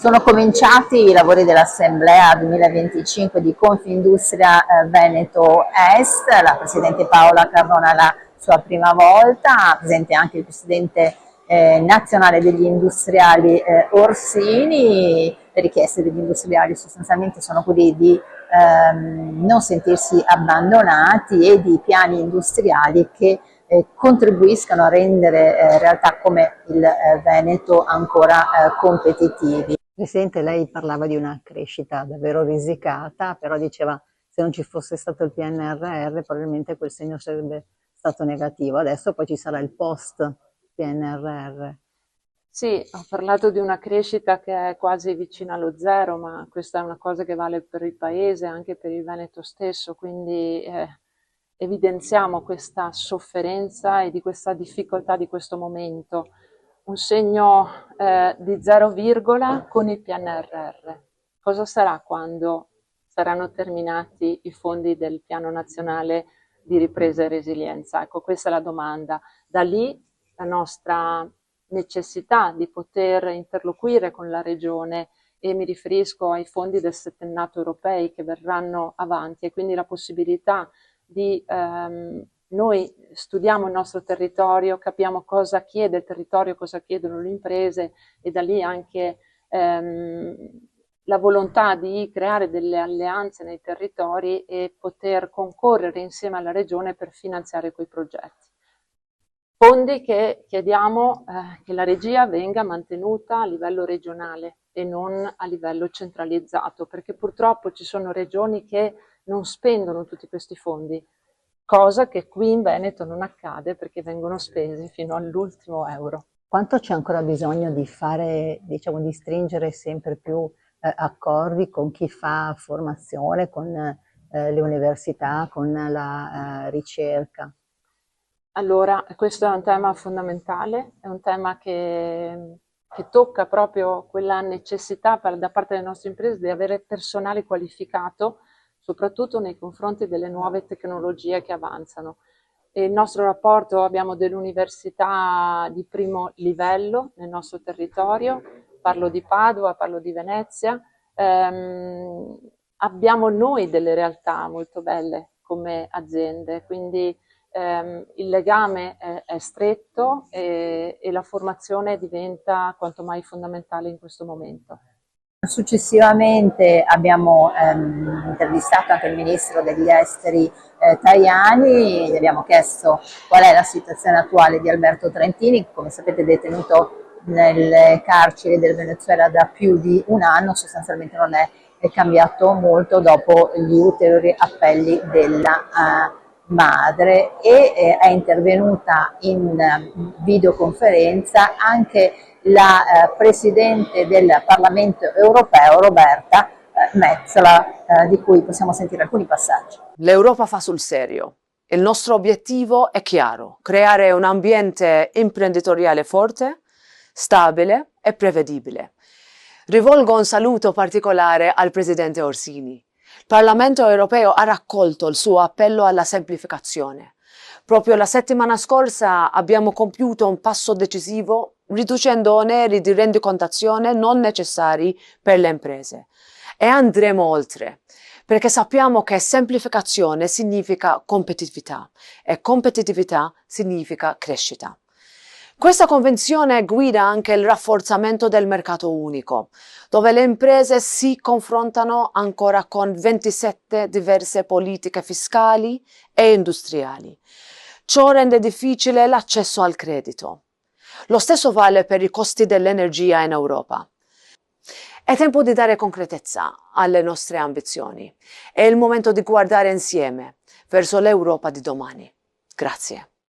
Sono cominciati i lavori dell'Assemblea 2025 di Confindustria Veneto Est, la Presidente Paola Carbona la sua prima volta, presente anche il Presidente nazionale degli industriali Orsini. Le richieste degli industriali sostanzialmente sono quelle di non sentirsi abbandonati e di piani industriali che contribuiscano a rendere realtà come il Veneto ancora competitivi. Presidente, lei parlava di una crescita davvero risicata, però diceva se non ci fosse stato il PNRR probabilmente quel segno sarebbe stato negativo. Adesso poi ci sarà il post PNRR. Sì, ho parlato di una crescita che è quasi vicina allo zero, ma questa è una cosa che vale per il Paese, anche per il Veneto stesso, quindi evidenziamo questa sofferenza e di questa difficoltà di questo momento. Un segno di 0, con il PNRR. Cosa sarà quando saranno terminati i fondi del Piano Nazionale di Ripresa e Resilienza? Ecco, questa è la domanda. Da lì la nostra necessità di poter interloquire con la Regione, e mi riferisco ai fondi del settennato europei che verranno avanti, e quindi la possibilità di noi studiamo il nostro territorio, capiamo cosa chiede il territorio, cosa chiedono le imprese, e da lì anche la volontà di creare delle alleanze nei territori e poter concorrere insieme alla Regione per finanziare quei progetti. Fondi che chiediamo che la regia venga mantenuta a livello regionale e non a livello centralizzato, perché purtroppo ci sono regioni che non spendono tutti questi fondi, cosa che qui in Veneto non accade perché vengono spesi fino all'ultimo euro. Quanto c'è ancora bisogno di fare, diciamo, di stringere sempre più accordi con chi fa formazione, con le università, con la ricerca? Allora, questo è un tema fondamentale, è un tema che tocca proprio quella necessità da parte delle nostre imprese di avere personale qualificato, soprattutto nei confronti delle nuove tecnologie che avanzano. E il nostro rapporto, abbiamo delle università di primo livello nel nostro territorio, parlo di Padova, parlo di Venezia, abbiamo noi delle realtà molto belle come aziende, quindi il legame è stretto e la formazione diventa quanto mai fondamentale in questo momento. Successivamente abbiamo intervistato anche il Ministro degli Esteri Tajani, gli abbiamo chiesto qual è la situazione attuale di Alberto Trentini, che come sapete è detenuto nelle carceri del Venezuela da più di un anno, sostanzialmente non è cambiato molto dopo gli ulteriori appelli della madre, e è intervenuta in videoconferenza anche la Presidente del Parlamento europeo Roberta Metsola, di cui possiamo sentire alcuni passaggi. L'Europa fa sul serio. Il nostro obiettivo è chiaro: creare un ambiente imprenditoriale forte, stabile e prevedibile. Rivolgo un saluto particolare al Presidente Orsini. Il Parlamento europeo ha raccolto il suo appello alla semplificazione. Proprio la settimana scorsa abbiamo compiuto un passo decisivo riducendo oneri di rendicontazione non necessari per le imprese. E andremo oltre, perché sappiamo che semplificazione significa competitività e competitività significa crescita. Questa convenzione guida anche il rafforzamento del mercato unico, dove le imprese si confrontano ancora con 27 diverse politiche fiscali e industriali. Ciò rende difficile l'accesso al credito. Lo stesso vale per i costi dell'energia in Europa. È tempo di dare concretezza alle nostre ambizioni. È il momento di guardare insieme verso l'Europa di domani. Grazie.